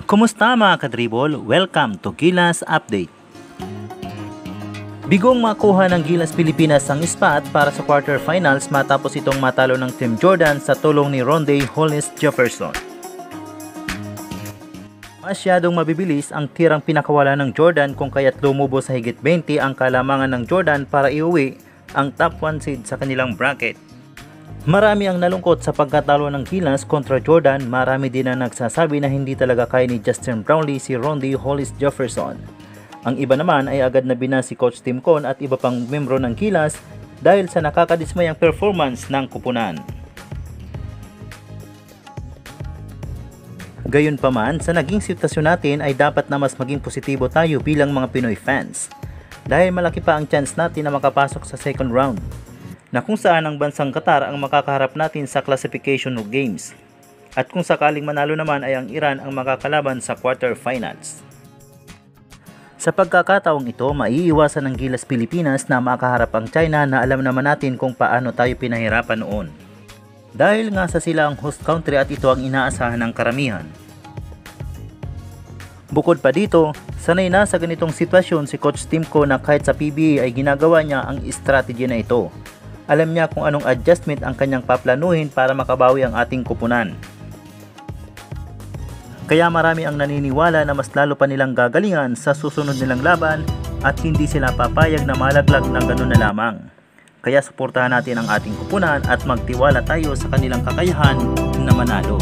Kumusta mga kadribol? Welcome to Gilas Update. Bigong makuha ng Gilas Pilipinas ang spot para sa quarterfinals matapos itong matalo ng Team Jordan sa tulong ni Ronde Hollis Jefferson. Masyadong mabibilis ang tirang pinakawala ng Jordan kung kaya't lumubo sa higit 20 ang kalamangan ng Jordan para iuwi ang top 1 seed sa kanilang bracket. Marami ang nalungkot sa pagkatalo ng Gilas kontra Jordan. Marami din ang nagsasabi na hindi talaga kaya ni Justin Brownlee si Ronde Hollis Jefferson. Ang iba naman ay agad na bina si Coach Tim Con at iba pang membro ng Gilas dahil sa nakakadismayang performance ng kupunan. Gayunpaman, sa naging sitwasyon natin ay dapat na mas maging positibo tayo bilang mga Pinoy fans dahil malaki pa ang chance natin na makapasok sa second round, na kung saan ang bansang Qatar ang makakaharap natin sa classification of games, at kung sakaling manalo naman ay ang Iran ang makakalaban sa quarterfinals. Sa pagkakataong ito, maiiwasan ng Gilas Pilipinas na makaharap ang China na alam naman natin kung paano tayo pinahirapan noon. Dahil nga sa sila ang host country at ito ang inaasahan ng karamihan. Bukod pa dito, sanay na sa ganitong sitwasyon si Coach Tim Con na kahit sa PBA ay ginagawa niya ang strategy na ito. Alam niya kung anong adjustment ang kanyang paplanuhin para makabawi ang ating kupunan. Kaya marami ang naniniwala na mas lalo pa nilang gagalingan sa susunod nilang laban at hindi sila papayag na malaglag ng ganun na lamang. Kaya suportahan natin ang ating kupunan at magtiwala tayo sa kanilang kakayahan na manalo.